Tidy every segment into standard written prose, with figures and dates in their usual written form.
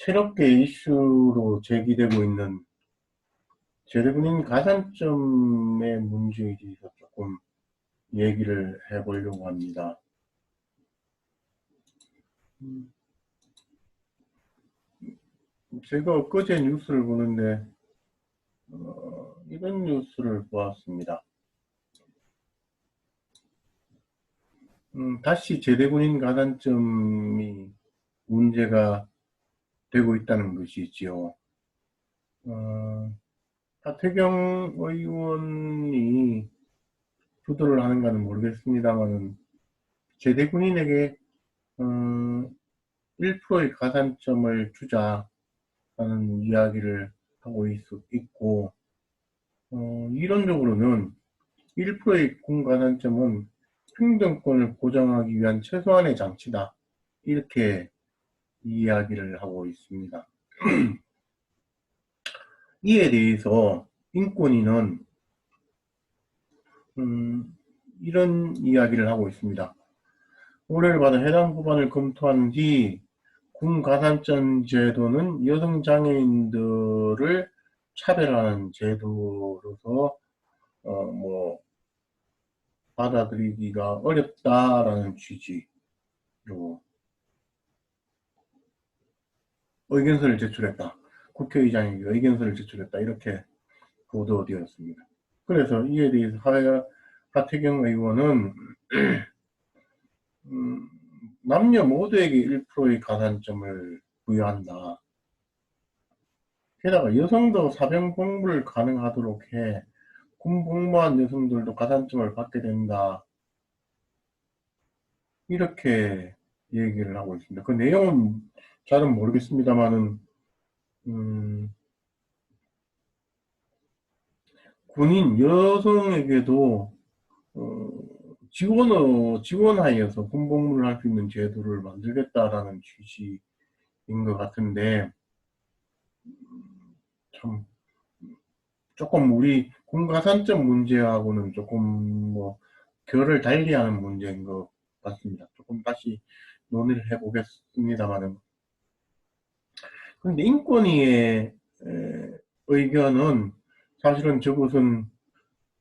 새롭게 이슈로 제기되고 있는 제대군인 가산점의 문제에 대해서 조금 얘기를 해보려고 합니다. 제가 엊그제 뉴스를 보는데 이런 뉴스를 보았습니다. 다시 제대군인 가산점이 문제가 되고 있다는 것이지요. 하태경 의원이 주도를 하는가는 모르겠습니다만 제대군인에게 1%의 가산점을 주자라는 이야기를 하고 있고, 이론적으로는 1%의 군가산점은 평등권을 보장하기 위한 최소한의 장치다, 이렇게 이야기를 하고 있습니다. 이에 대해서 인권위는 이런 이야기를 하고 있습니다. 의뢰를 받아 해당 법안을 검토한 뒤 군가산점 제도는 여성 장애인들을 차별하는 제도로서 받아들이기가 어렵다라는 취지로 의견서를 제출했다. 국회의장에게 의견서를 제출했다. 이렇게 보도되었습니다. 그래서 이에 대해서 하태경 의원은 남녀 모두에게 1%의 가산점을 부여한다. 게다가 여성도 사병 복무를 가능하도록 해 군 복무한 여성들도 가산점을 받게 된다. 이렇게 얘기를 하고 있습니다. 그 내용은 잘은 모르겠습니다만은 군인 여성에게도 지원하여서 군복무를 할 수 있는 제도를 만들겠다라는 취지인 것 같은데, 참 조금 우리 군가산점 문제하고는 조금 결을 달리하는 문제인 것 같습니다. 조금 다시 논의를 해보겠습니다만은, 그런데 인권위의 의견은 사실은 저것은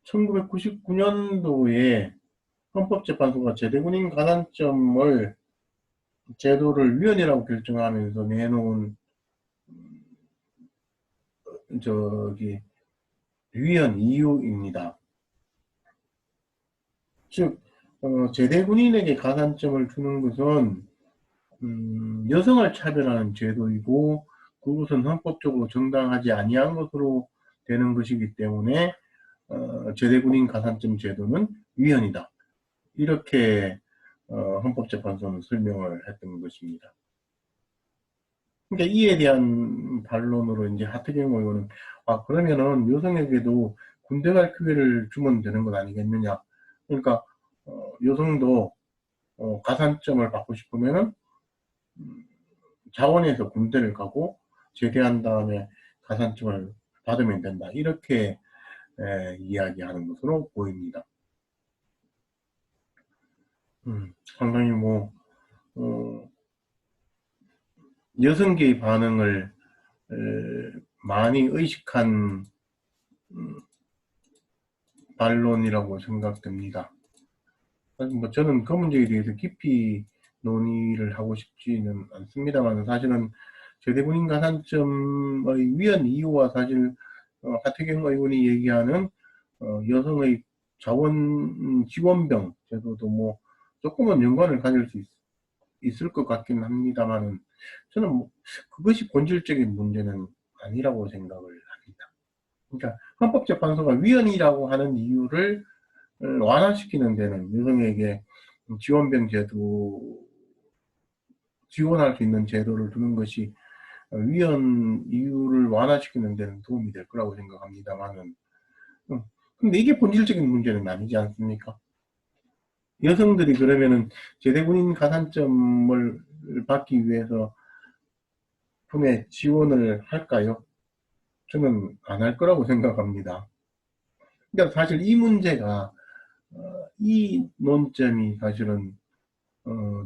1999년도에 헌법재판소가 제대군인 가산점을 제도를 위헌이라고 결정하면서 내놓은 위헌 이유입니다. 즉 제대군인에게 가산점을 주는 것은 여성을 차별하는 제도이고 그것은 헌법적으로 정당하지 아니한 것으로 되는 것이기 때문에 제대군인 가산점 제도는 위헌이다. 이렇게 헌법재판소는 설명을 했던 것입니다. 그러니까 이에 대한 반론으로 이제 하태경 의원은 그러면은 여성에게도 군대 갈 기회를 주면 되는 것 아니겠느냐. 그러니까 여성도 가산점을 받고 싶으면은 자원에서 군대를 가고 제대한 다음에 가산점을 받으면 된다. 이렇게 이야기하는 것으로 보입니다. 상당히 여성계의 반응을 많이 의식한 반론이라고 생각됩니다. 저는 그 문제에 대해서 깊이 논의를 하고 싶지는 않습니다만 사실은 제대군인 가산점의 위헌 이유와 사실 하태경 의원이 얘기하는 여성의 자원 지원병 제도도 조금은 연관을 가질 수 있을 것 같긴 합니다만은 저는 그것이 본질적인 문제는 아니라고 생각을 합니다. 그러니까 헌법재판소가 위헌이라고 하는 이유를 완화시키는 데는 여성에게 지원병 제도, 지원할 수 있는 제도를 두는 것이 위헌 이유를 완화시키는 데는 도움이 될 거라고 생각합니다만은, 근데 이게 본질적인 문제는 아니지 않습니까? 여성들이 그러면은 제대군인 가산점을 받기 위해서 품에 지원을 할까요? 저는 안 할 거라고 생각합니다. 그러니까 사실 이 문제가 이 논점이 사실은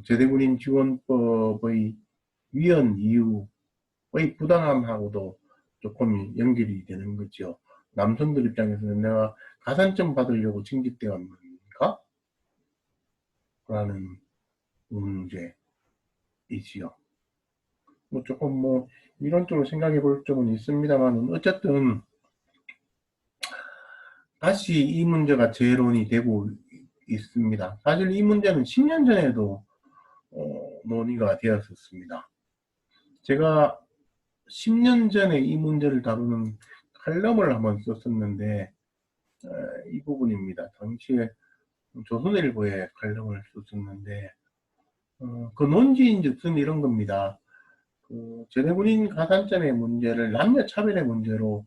제대군인 지원법의 위헌 이유 부당함하고도 조금 연결이 되는 거죠. 남성들 입장에서는 내가 가산점 받으려고 징집되었는가? 라는 문제이지요. 조금 이론적으로 생각해 볼 점은 있습니다만, 어쨌든 다시 이 문제가 재론이 되고 있습니다. 사실 이 문제는 10년 전에도 논의가 되었었습니다. 제가 10년 전에 이 문제를 다루는 칼럼을 한번 썼었는데, 이 부분입니다. 당시에 조선일보에 칼럼을 썼었는데, 그 논지인즉슨 이런 겁니다. 제대군인 가산점의 문제를 남녀 차별의 문제로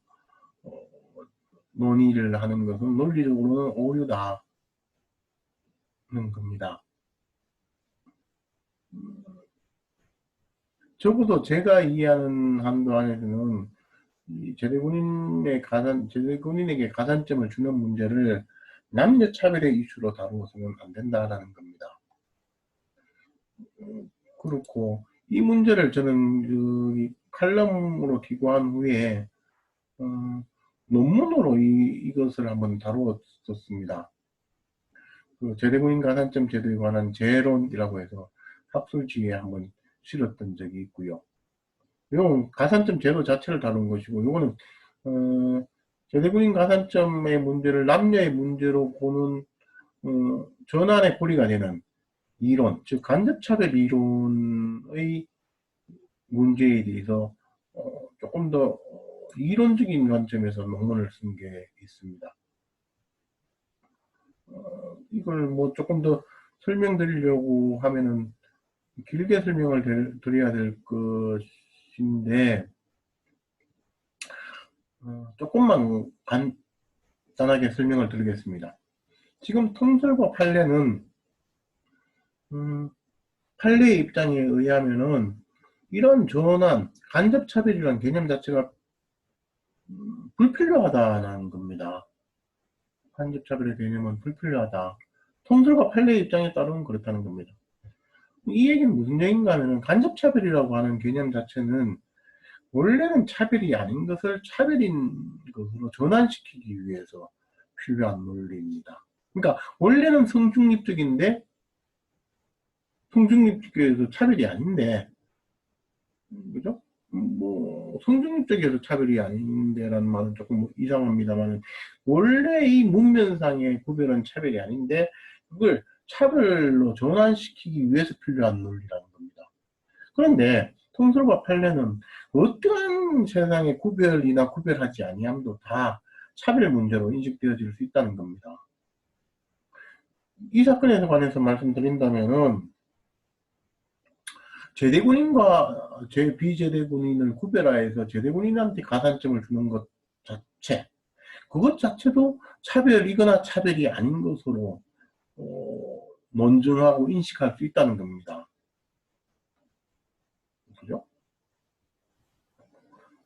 논의를 하는 것은 논리적으로는 오류다는 겁니다. 적어도 제가 이해하는 한도 안에서는 이 제대군인에게 가산점을 주는 문제를 남녀 차별의 이슈로 다루어서는 안 된다라는 겁니다. 그렇고 이 문제를 저는 칼럼으로 기고한 후에 논문으로 이것을 한번 다루었었습니다. 제대군인 가산점 제도에 관한 재론이라고 해서 학술지에 한번 실었던 적이 있고요. 이건 가산점 제도 자체를 다룬 것이고, 이거는 제대군인 가산점의 문제를 남녀의 문제로 보는 전환의 고리가 되는 이론, 즉 간접차별 이론의 문제에 대해서 조금 더 이론적인 관점에서 논문을 쓴 게 있습니다. 이걸 조금 더 설명드리려고 하면은 길게 설명을 드려야 될 것인데, 조금만 간단하게 설명을 드리겠습니다. 지금 통설과 판례는 판례의 입장에 의하면은 이런 전환, 간접차별이라는 개념 자체가 불필요하다는 겁니다. 간접차별의 개념은 불필요하다. 통설과 판례의 입장에 따르면 그렇다는 겁니다. 이 얘기는 무슨 얘기인가 하면 간접차별이라고 하는 개념 자체는 원래는 차별이 아닌 것을 차별인 것으로 전환시키기 위해서 필요한 논리입니다. 그러니까 원래는 성중립적인데 성중립적에서 차별이 아닌데, 그죠? 성중립적에서 차별이 아닌데라는 말은 조금 이상합니다만, 원래 이 문면상의 구별은 차별이 아닌데 그걸 차별로 전환시키기 위해서 필요한 논리라는 겁니다. 그런데 통설과 판례는 어떠한 세상의 구별이나 구별하지 아니함도 다 차별 문제로 인식되어질 수 있다는 겁니다. 이 사건에 관해서 말씀드린다면은 제대군인과 비제대군인을 구별하여서 제대군인한테 가산점을 주는 것 자체, 그것 자체도 차별이거나 차별이 아닌 것으로 논증하고 인식할 수 있다는 겁니다. 그죠?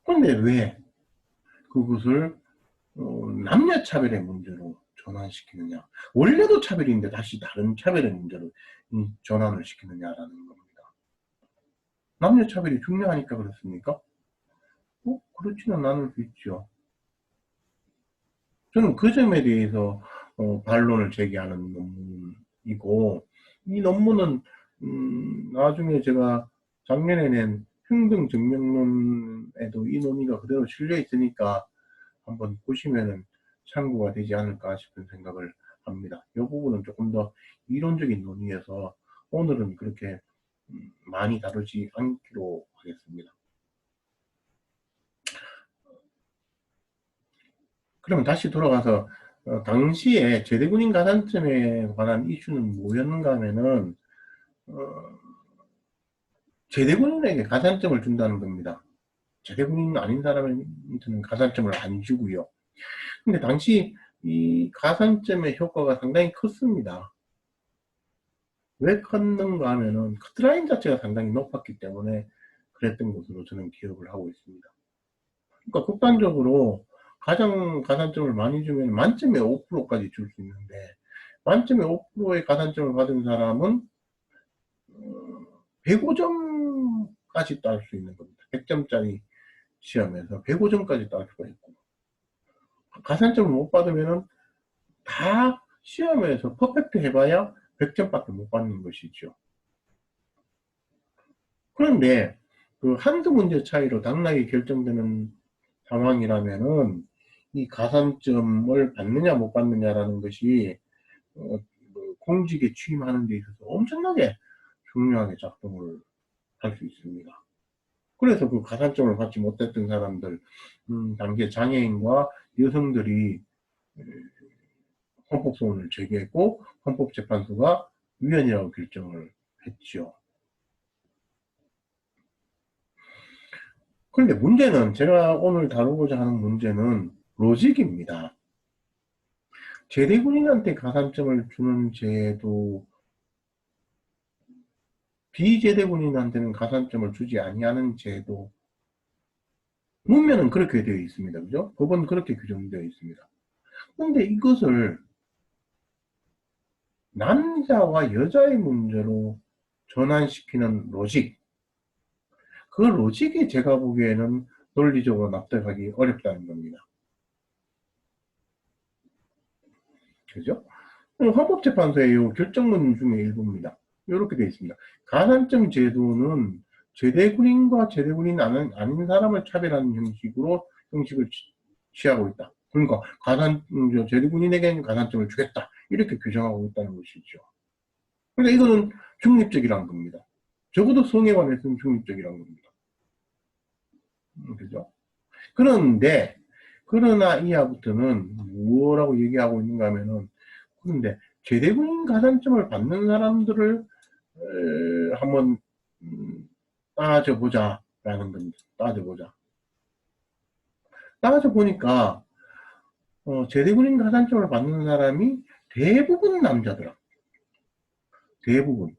그런데 왜 그것을 남녀 차별의 문제로 전환시키느냐? 원래도 차별인데 다시 다른 차별의 문제로 전환을 시키느냐라는 겁니다. 남녀 차별이 중요하니까 그렇습니까? 그렇지는 않을 수 있죠. 저는 그 점에 대해서 반론을 제기하는 논문이고, 이 논문은 나중에 제가 작년에 낸 평등증명론에도 이 논의가 그대로 실려 있으니까 한번 보시면은 참고가 되지 않을까 싶은 생각을 합니다. 이 부분은 조금 더 이론적인 논의여서 오늘은 그렇게 많이 다루지 않기로 하겠습니다. 그러면 다시 돌아가서 당시에 제대군인 가산점에 관한 이슈는 뭐였는가 하면은 제대군인에게 가산점을 준다는 겁니다. 제대군인 아닌 사람한테는 가산점을 안 주고요. 근데 당시 이 가산점의 효과가 상당히 컸습니다. 왜 컸는가 하면은 커트라인 자체가 상당히 높았기 때문에 그랬던 것으로 저는 기억을 하고 있습니다. 그러니까 극단적으로 가장 가산점을 많이 주면 만점에 5%까지 줄 수 있는데, 만점에 5%의 가산점을 받은 사람은 105점까지 딸 수 있는 겁니다. 100점짜리 시험에서 105점까지 딸 수가 있고, 가산점을 못 받으면은 다 시험에서 퍼펙트 해봐야 100점밖에 못 받는 것이죠. 그런데 그 한두 문제 차이로 당락이 결정되는 상황이라면은 이 가산점을 받느냐 못 받느냐라는 것이 공직에 취임하는 데 있어서 엄청나게 중요하게 작동을 할 수 있습니다. 그래서 그 가산점을 받지 못했던 사람들, 당시에 장애인과 여성들이 헌법소원을 제기했고 헌법재판소가 위헌이라고 결정을 했죠. 그런데 문제는, 제가 오늘 다루고자 하는 문제는 로직입니다. 제대군인한테 가산점을 주는 제도, 비제대군인한테는 가산점을 주지 아니하는 제도, 문면은 그렇게 되어 있습니다. 그죠? 법은 그렇게 규정되어 있습니다. 그런데 이것을 남자와 여자의 문제로 전환시키는 로직, 그 로직이 제가 보기에는 논리적으로 납득하기 어렵다는 겁니다. 그죠? 헌법재판소의 결정문 중에 일부입니다. 이렇게 되어 있습니다. 가산점 제도는 제대군인과 제대군인 아닌 사람을 차별하는 형식을 취하고 있다. 그러니까 제대군인에게는 가산점을 주겠다. 이렇게 규정하고 있다는 것이죠. 그러니까 이거는 중립적이라는 겁니다. 적어도 성에 관해서는 중립적이라는 겁니다. 그죠? 그러나 이하부터는 뭐라고 얘기하고 있는가 하면은, 그런데 제대군인 가산점을 받는 사람들을 한번 따져보자라는 겁니다. 따져보니까 제대군인 가산점을 받는 사람이 대부분 남자더라. 대부분.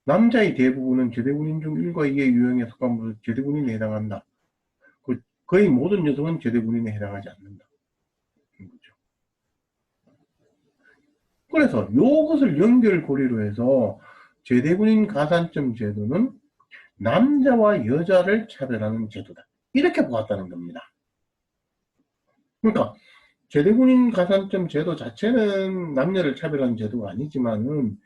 남자의 대부분은 제대군인 중 1과 2의 유형에 속한 제대군인에 해당한다. 거의 모든 여성은 제대군인에 해당하지 않는다. 거죠. 그래서 이것을 연결고리로 해서 제대군인 가산점 제도는 남자와 여자를 차별하는 제도다. 이렇게 보았다는 겁니다. 그러니까 제대군인 가산점 제도 자체는 남녀를 차별하는 제도가 아니지만은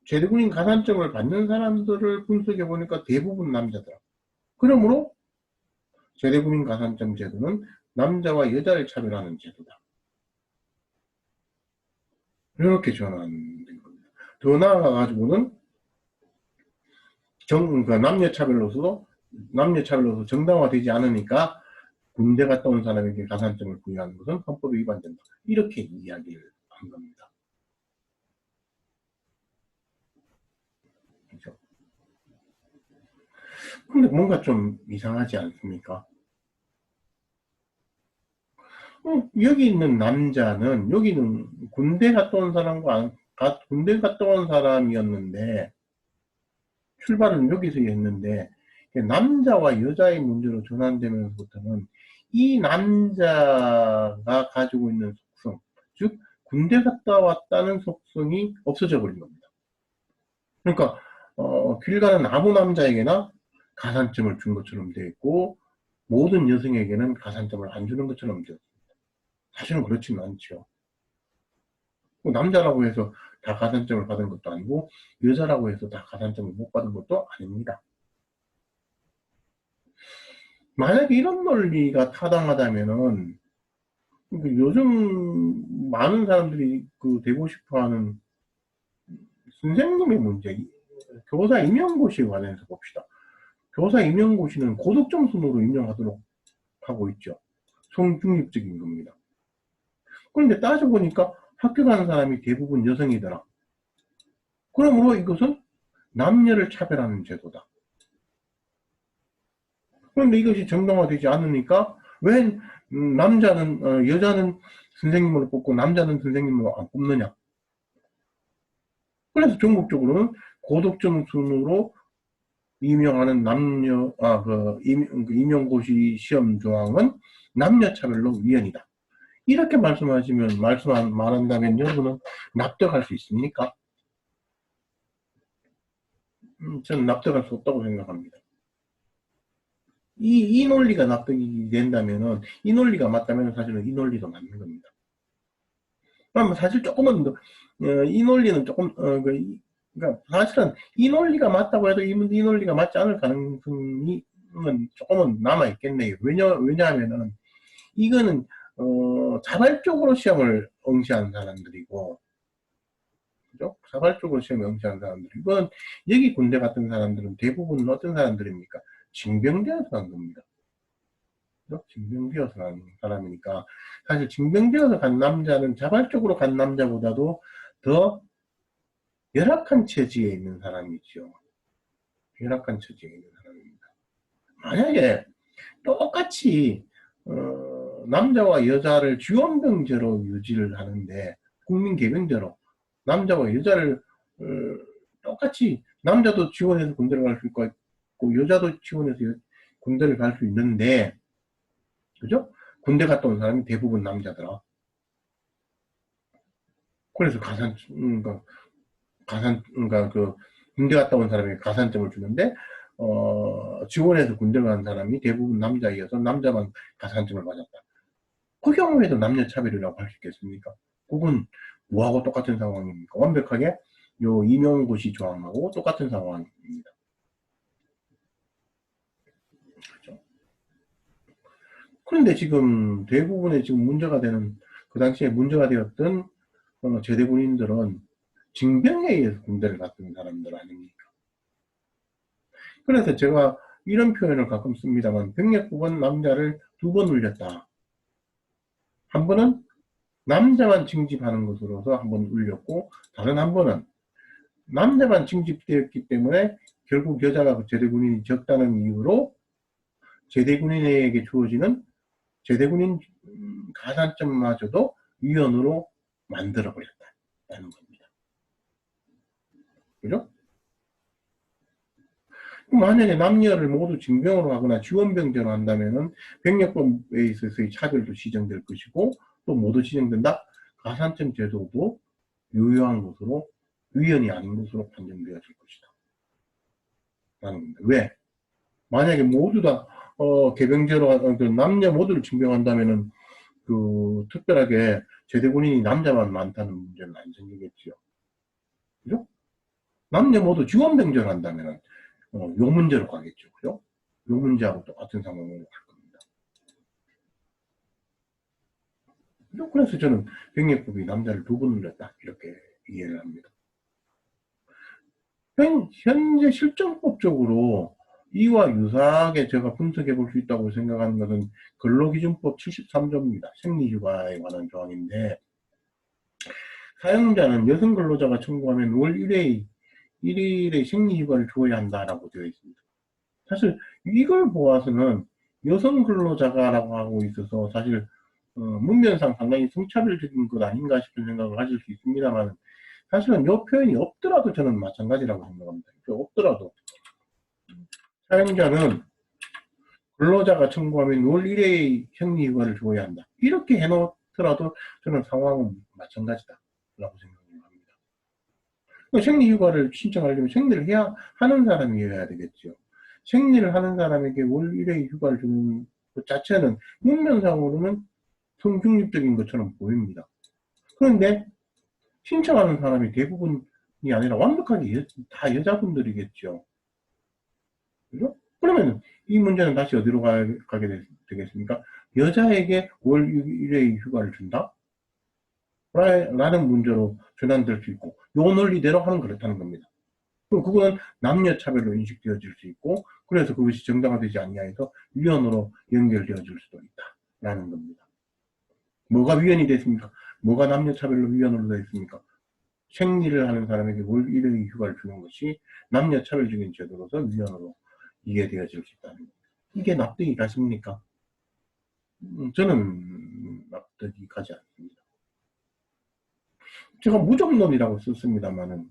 제대군인 가산점을 받는 사람들을 분석해 보니까 대부분 남자더라. 그러므로 제대군인 가산점 제도는 남자와 여자를 차별하는 제도다. 이렇게 전환된 겁니다. 더 나아가가지고는 그러니까 남녀차별로서 정당화되지 않으니까 군대 갔다 온 사람에게 가산점을 부여하는 것은 헌법에 위반된다. 이렇게 이야기를 한 겁니다. 그렇죠? 근데 뭔가 좀 이상하지 않습니까? 여기 있는 남자는, 여기는 군대 갔다 온 사람이었는데, 출발은 여기서 했는데, 남자와 여자의 문제로 전환되면서부터는 이 남자가 가지고 있는 속성, 즉 군대 갔다 왔다는 속성이 없어져 버린 겁니다. 그러니까 길 가는 아무 남자에게나 가산점을 준 것처럼 되어 있고, 모든 여성에게는 가산점을 안 주는 것처럼 되어 있습니다. 사실은 그렇지는 않죠. 남자라고 해서 다 가산점을 받은 것도 아니고, 여자라고 해서 다 가산점을 못 받은 것도 아닙니다. 만약에 이런 논리가 타당하다면은, 요즘 많은 사람들이 되고 싶어 하는 선생님의 문제, 교사 임용고시에 관해서 봅시다. 교사 임용고시는 고득점 순으로 임용하도록 하고 있죠. 성중립적인 겁니다. 그런데 따져보니까 학교 가는 사람이 대부분 여성이더라. 그러므로 이것은 남녀를 차별하는 제도다. 그런데 이것이 정당화되지 않으니까 왜 여자는 선생님으로 뽑고 남자는 선생님으로 안 뽑느냐. 그래서 전국적으로는 고득점 순으로 임용하는 임용고시 시험 조항은 남녀 차별로 위헌이다. 이렇게 말한다면 여러분은 납득할 수 있습니까? 저는 납득할 수 없다고 생각합니다. 이 논리가 납득이 된다면은, 이 논리가 맞다면 사실은 이 논리도 맞는 겁니다. 그러면 사실 조금은, 이 논리는 조금, 그러니까 사실은 이 논리가 맞다고 해도 이 논리가 맞지 않을 가능성이 조금은 남아있겠네요. 왜냐하면은, 이거는, 자발적으로 시험을 응시하는 사람들이고, 그죠? 자발적으로 시험을 응시하는 사람들. 이건, 여기 군대 같은 사람들은 대부분 어떤 사람들입니까? 징병되어서 간 겁니다. 그죠? 징병되어서 간 사람이니까. 사실 징병되어서 간 남자는 자발적으로 간 남자보다도 더 열악한 처지에 있는 사람이죠. 열악한 처지에 있는 사람입니다. 만약에 똑같이 남자와 여자를 지원병제로 유지를 하는데 국민개병제로 남자와 여자를 똑같이 남자도 지원해서 군대를 갈 수 있고 여자도 지원해서 군대를 갈 수 있는데 그죠? 군대 갔다 온 사람이 대부분 남자더라. 그래서 그러니까 그 군대 갔다 온 사람에게 가산점을 주는데 지원해서 군대를 간 사람이 대부분 남자이어서 남자만 가산점을 받았다. 그 경우에도 남녀 차별이라고 할 수 있겠습니까? 그건 뭐하고 똑같은 상황입니까? 완벽하게 요 임용고시 조항하고 똑같은 상황입니다. 그렇죠? 그런데 지금 대부분의 지금 문제가 되는 그 당시에 문제가 되었던 제대 군인들은 징병에 의해서 군대를 갔던 사람들 아닙니까? 그래서 제가 이런 표현을 가끔 씁니다만 병력부분 남자를 2번 울렸다. 한 번은 남자만 징집하는 것으로서 한 번 울렸고 다른 한 번은 남자만 징집되었기 때문에 결국 여자가 제대군인이 적다는 이유로 제대군인에게 주어지는 제대군인 가산점마저도 위헌으로 만들어버렸다는 겁니다. 그죠? 만약에 남녀를 모두 징병으로 하거나 지원병제로 한다면은 병력법에 있어서의 차별도 시정될 것이고 또 모두 시정된다. 가산점 제도도 유효한 것으로 위헌이 아닌 것으로 판정되어질 것이다. 라는 겁니다. 왜? 만약에 모두 다 개병제로 남녀 모두를 징병한다면은 특별하게 제대군인이 남자만 많다는 문제는 안 생기겠지요. 그죠? 남녀 모두 지원병제로 한다면은 요 문제로 가겠죠. 그죠? 요 문제하고 똑같은 상황으로 갈 겁니다. 그죠? 그래서 저는 병력법이 남자를 2번 늘렸다. 이렇게 이해를 합니다. 현재 실정법적으로 이와 유사하게 제가 분석해 볼 수 있다고 생각하는 것은 근로기준법 73조입니다. 생리휴가에 관한 조항인데 사용자는 여성 근로자가 청구하면 월 1일의 생리휴가를 줘야 한다라고 되어 있습니다. 사실 이걸 보아서는 여성 근로자가라고 하고 있어서 사실 문면상 상당히 성차별적인 것 아닌가 싶은 생각을 하실 수 있습니다만 사실은 이 표현이 없더라도 저는 마찬가지라고 생각합니다. 없더라도 사용자는 근로자가 청구하면 월 1회의 생리휴가를 줘야 한다. 이렇게 해놓더라도 저는 상황은 마찬가지다 라고 생각합니다. 생리휴가를 신청하려면 생리를 해야 하는 사람이어야 되겠죠. 생리를 하는 사람에게 월 1회의 휴가를 주는 것 자체는 문면상으로는 성중립적인 것처럼 보입니다. 그런데 신청하는 사람이 대부분이 아니라 완벽하게 다 여자분들이겠죠. 그죠? 그러면 이 문제는 다시 어디로 가게 되겠습니까? 여자에게 월 1회의 휴가를 준다? 라는 문제로 전환될 수 있고, 요 논리대로 하면 그렇다는 겁니다. 그럼 그거는 남녀 차별로 인식되어질 수 있고, 그래서 그것이 정당화되지 아니하여서 위헌으로 연결되어질 수도 있다. 라는 겁니다. 뭐가 위헌이 됐습니까? 뭐가 남녀 차별로 위헌으로 되어 있습니까? 생리를 하는 사람에게 월 1회의 휴가를 주는 것이 남녀 차별적인 제도로서 위헌으로 이해되어질 수 있다는 겁니다. 이게 납득이 가십니까? 저는 납득이 가지 않습니다. 제가 무정론이라고 썼습니다만은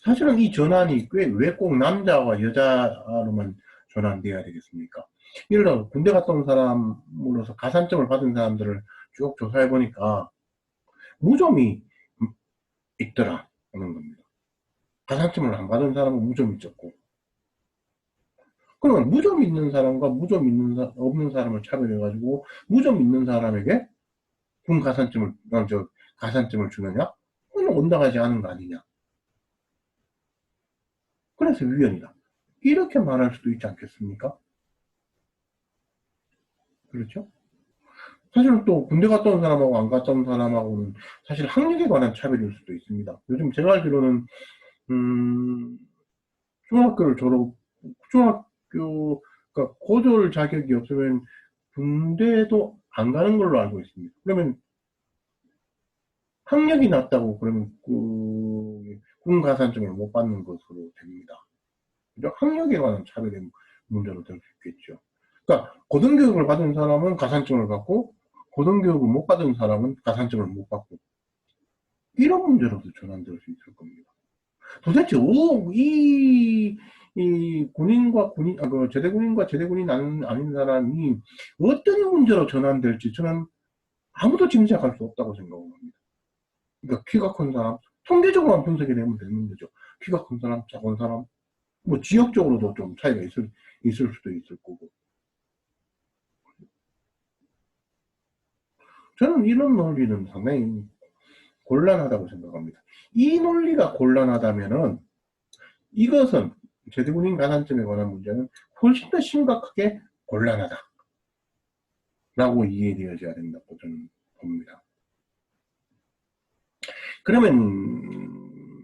사실은 이 전환이 왜 꼭 남자와 여자로만 전환되어야 되겠습니까? 예를 들어 군대 갔다 온 사람으로서 가산점을 받은 사람들을 쭉 조사해 보니까 무점이 있더라 하는 겁니다. 가산점을 안 받은 사람은 무점이 적고 그러면 무좀 있는 사람과 무좀 없는 사람을 차별해가지고 무좀 있는 사람에게 군 가산점을 가산점을 주느냐? 그건 온당하지 않은 거 아니냐? 그래서 위헌이다. 이렇게 말할 수도 있지 않겠습니까? 그렇죠? 사실은 또 군대 갔다 온 사람하고 안 갔다 온 사람하고는 사실 학력에 관한 차별일 수도 있습니다. 요즘 제가 알기로는 음, 중학교를 졸업 중학교 그러니까 고졸 자격이 없으면 군대도 안 가는 걸로 알고 있습니다. 그러면 학력이 낮다고 그러면 군 가산점을 못 받는 것으로 됩니다. 그죠? 학력에 관한 차별의 문제로 될 수 있겠죠. 그러니까 고등교육을 받은 사람은 가산점을 받고 고등교육을 못 받은 사람은 가산점을 못 받고 이런 문제로도 전환될 수 있을 겁니다. 도대체 이 군인과 제대군인과 제대군인 아닌 사람이 어떤 문제로 전환될지 저는 아무도 짐작할 수 없다고 생각합니다. 그러니까 키가 큰 사람, 통계적으로만 분석이 되면 되는 거죠. 키가 큰 사람, 작은 사람, 뭐 지역적으로도 좀 차이가 있을 수도 있을 거고. 저는 이런 논리는 상당히 곤란하다고 생각합니다. 이 논리가 곤란하다면은 이것은 제대군인 가산점에 관한 문제는 훨씬 더 심각하게 곤란하다라고 이해되어져야 된다고 저는 봅니다. 그러면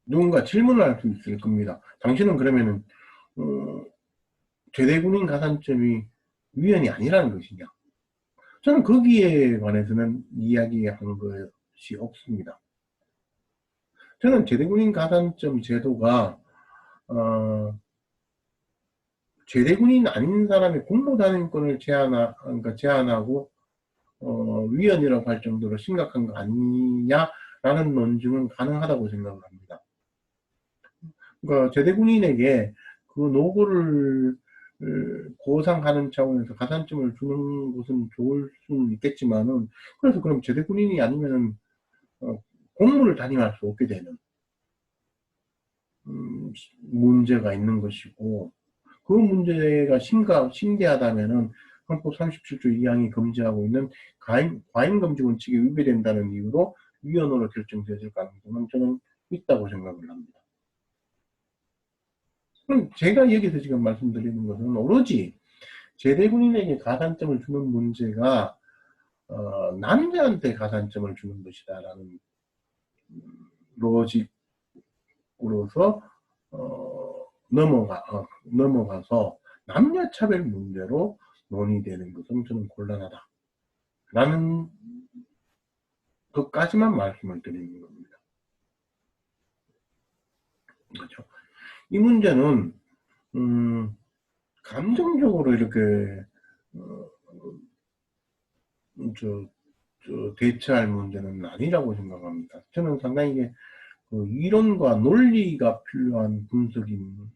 누군가 질문을 할 수 있을 겁니다. 당신은 그러면은 제대군인 가산점이 위헌이 아니라는 것이냐? 저는 거기에 관해서는 이야기한 것이 없습니다. 저는 제대군인 가산점 제도가 제대군인 아닌 사람의 공무단행권을 제한하고 위헌이라고 할 정도로 심각한 거 아니냐라는 논증은 가능하다고 생각을 합니다. 그러니까 제대군인에게 그 노고를 보상하는 차원에서 가산점을 주는 것은 좋을 수는 있겠지만은 그래서 그럼 제대군인이 아니면은 공무를 단임할 수 없게 되는 문제가 있는 것이고 그 문제가 심대하다면은 헌법 37조 2항이 금지하고 있는 과잉금지 원칙에 위배된다는 이유로 위헌으로 결정되어질 가능성은 저는 있다고 생각을 합니다. 그럼 제가 여기서 지금 말씀드리는 것은 오로지 제대군인에게 가산점을 주는 문제가 남자한테 가산점을 주는 것이다라는 로직으로서 넘어가서 남녀 차별 문제로 논의되는 것은 저는 곤란하다라는 것까지만 말씀을 드리는 겁니다. 그렇죠? 이 문제는 감정적으로 이렇게 대처할 문제는 아니라고 생각합니다. 저는 상당히 이게 이론과 논리가 필요한 분석인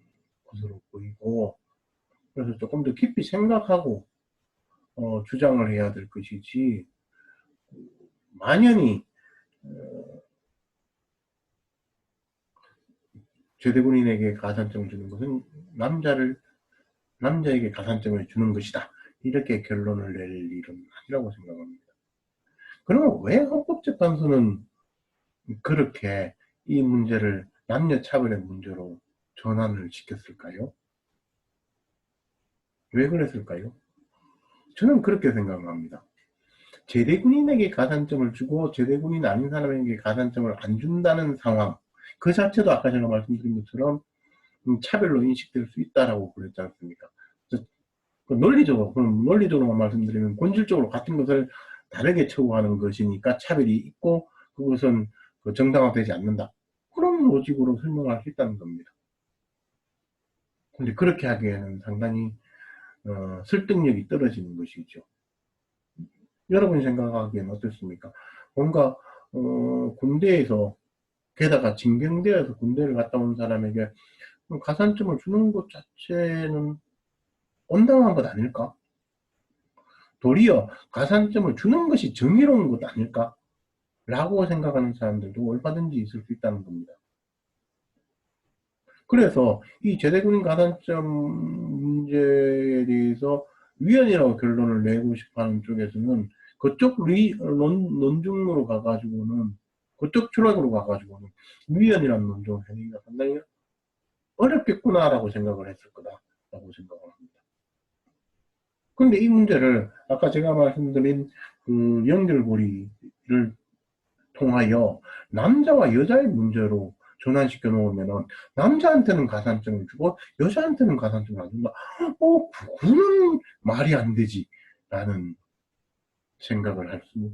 것으로 보이고 그래서 조금 더 깊이 생각하고 주장을 해야 될 것이지 만연히 제대군인에게 가산점을 주는 것은 남자에게 가산점을 주는 것이다. 이렇게 결론을 낼 일은 아니라고 생각합니다. 그러면 왜 헌법재판소는 그렇게 이 문제를 남녀차별의 문제로 전환을 시켰을까요? 왜 그랬을까요? 저는 그렇게 생각합니다. 제대군인에게 가산점을 주고 제대군인 아닌 사람에게 가산점을 안 준다는 상황 그 자체도 아까 제가 말씀드린 것처럼 차별로 인식될 수 있다라고 그랬지 않습니까? 논리적으로만 말씀드리면 본질적으로 같은 것을 다르게 처우하는 것이니까 차별이 있고 그것은 정당화되지 않는다. 그런 로직으로 설명할 수 있다는 겁니다. 근데 그렇게 하기에는 상당히 설득력이 떨어지는 것이죠. 여러분이 생각하기에는 어떻습니까? 뭔가 군대에서 게다가 징병대에서 군대를 갔다 온 사람에게 가산점을 주는 것 자체는 온당한 것 아닐까? 도리어 가산점을 주는 것이 정의로운 것 아닐까? 라고 생각하는 사람들도 얼마든지 있을 수 있다는 겁니다. 그래서 이 제대군인 가산점 대해서 위헌이라고 결론을 내고 싶어하는 쪽에서는 그쪽 논증으로 가가지고는 그쪽 추락으로 가가지고는 위헌이라는 논증을 해내기가 상당히 어렵겠구나라고 생각을 했을 거다라고 생각을 합니다. 그런데 이 문제를 아까 제가 말씀드린 그 연결고리를 통하여 남자와 여자의 문제로 전환시켜 놓으면은 남자한테는 가산점을 주고 여자한테는 가산점을 안 준다. 그거는 말이 안 되지 라는 생각을 할 수,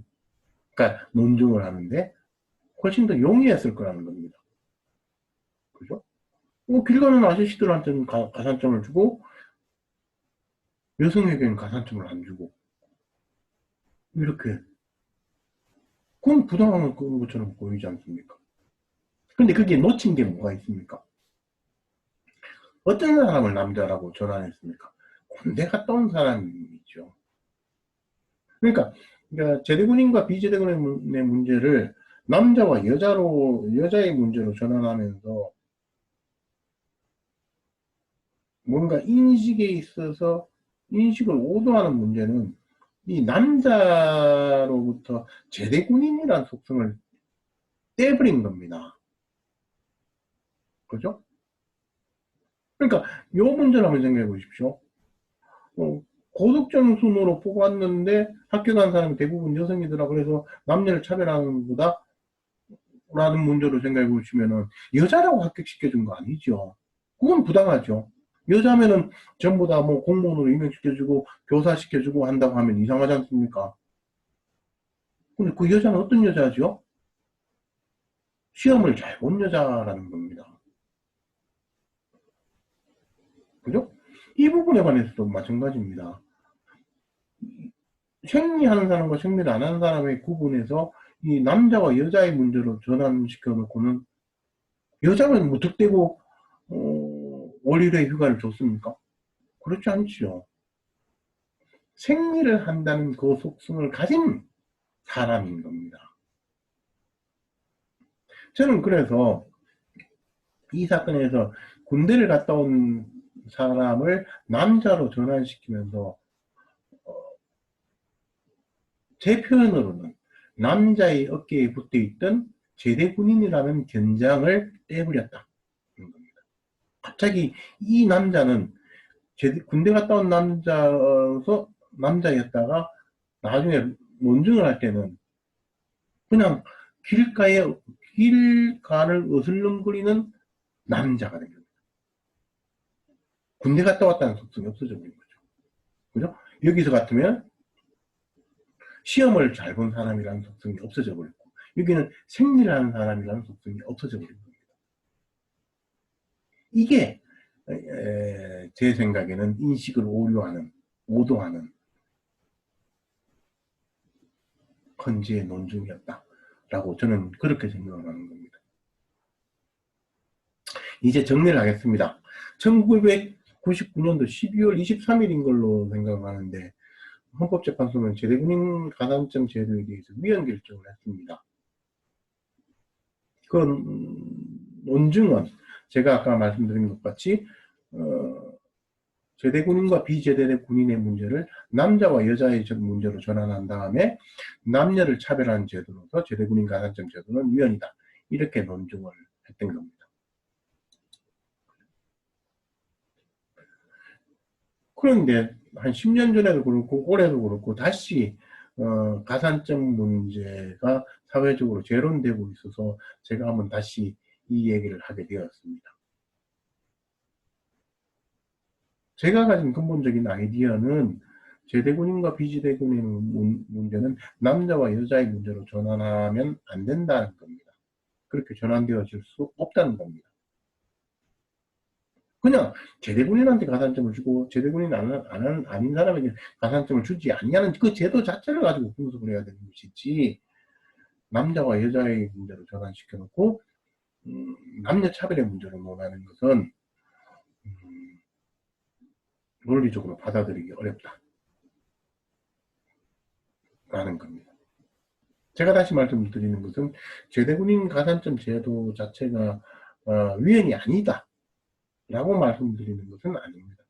그러니까 논증을 하는데 훨씬 더 용이했을 거라는 겁니다. 그죠? 길 가는 아저씨들한테는 가산점을 주고 여성에게는 가산점을 안 주고 이렇게 그건 부당한 것처럼 보이지 않습니까? 근데 그게 놓친 게 뭐가 있습니까? 어떤 사람을 남자라고 전환했습니까? 군대 갔다 온 사람이죠. 그러니까 제대군인과 비제대군인의 문제를 남자와 여자의 문제로 전환하면서 뭔가 인식에 있어서 인식을 오도하는 문제는 이 남자로부터 제대군인이라는 속성을 떼버린 겁니다. 그죠? 그러니까 이 문제를 한번 생각해 보십시오. 고득점 순으로 뽑았는데 학교 간 사람이 대부분 여성이더라. 그래서 남녀를 차별하는 거다. 라는 문제로 생각해 보시면은 여자라고 합격시켜준 거 아니죠. 그건 부당하죠. 여자면은 전부 다 뭐 공무원으로 임명시켜주고 교사시켜주고 한다고 하면 이상하지 않습니까? 근데 그 여자는 어떤 여자죠? 시험을 잘 본 여자라는 겁니다. 그죠? 이 부분에 관해서도 마찬가지입니다. 생리하는 사람과 생리를 안 하는 사람의 구분에서 이 남자와 여자의 문제로 전환시켜 놓고는 여자는 무턱대고 월요일에 휴가를 줬습니까? 그렇지 않죠. 생리를 한다는 그 속성을 가진 사람인 겁니다. 저는 그래서 이 사건에서 군대를 갔다 온 사람을 남자로 전환시키면서 제 표현으로는 남자의 어깨에 붙어있던 제대군인이라는 견장을 떼버렸다. 갑자기 이 남자는 군대 갔다 온 남자였다가 나중에 논증을 할 때는 그냥 길가를 어슬렁거리는 남자가 된 겁니다. 군대 갔다 왔다는 속성이 없어져 버린 거죠. 그죠? 여기서 같으면 시험을 잘 본 사람이라는 속성이 없어져 버렸고, 여기는 생리를 하는 사람이라는 속성이 없어져 버린 겁니다. 이게 제 생각에는 인식을 오도하는 헌재의 논증이었다라고 저는 그렇게 생각을 하는 겁니다. 이제 정리를 하겠습니다. 1999년도 12월 23일인 걸로 생각하는데 헌법재판소는 제대군인 가산점 제도에 대해서 위헌 결정을 했습니다. 그 논증은 제가 아까 말씀드린 것 같이 제대군인과 비제대군인의 문제를 남자와 여자의 문제로 전환한 다음에 남녀를 차별하는 제도로서 제대군인 가산점 제도는 위헌이다. 이렇게 논증을 했던 겁니다. 그런데 한 10년 전에도 그렇고 올해도 그렇고 다시 가산점 문제가 사회적으로 재론되고 있어서 제가 한번 다시 이 얘기를 하게 되었습니다. 제가 가진 근본적인 아이디어는 제대군인과 비제대군인의 문제는 남자와 여자의 문제로 전환하면 안 된다는 겁니다. 그렇게 전환되어질 수 없다는 겁니다. 그냥 제대군인한테 가산점을 주고 제대군인 아닌 사람에게 가산점을 주지 않냐는 그 제도 자체를 가지고 분석을 해야 되는 것이지, 남자와 여자의 문제로 전환시켜 놓고 남녀 차별의 문제로 논하는 것은 논리적으로 받아들이기 어렵다 라는 겁니다. 제가 다시 말씀드리는 것은 제대군인 가산점 제도 자체가 위헌이 아니다 라고 말씀드리는 것은 아닙니다.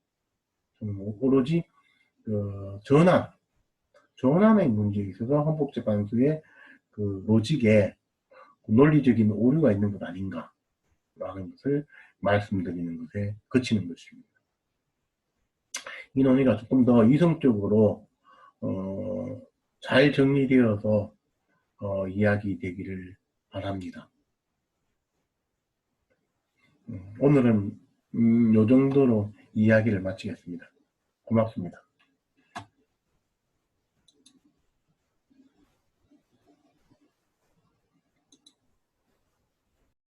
저는 오로지 전환의 문제에 있어서 헌법재판소의 그 로직에 논리적인 오류가 있는 것 아닌가 라는 것을 말씀드리는 것에 그치는 것입니다. 이 논의가 조금 더 이성적으로 잘 정리되어서 이야기되기를 바랍니다. 오늘은 요 정도로 이야기를 마치겠습니다. 고맙습니다.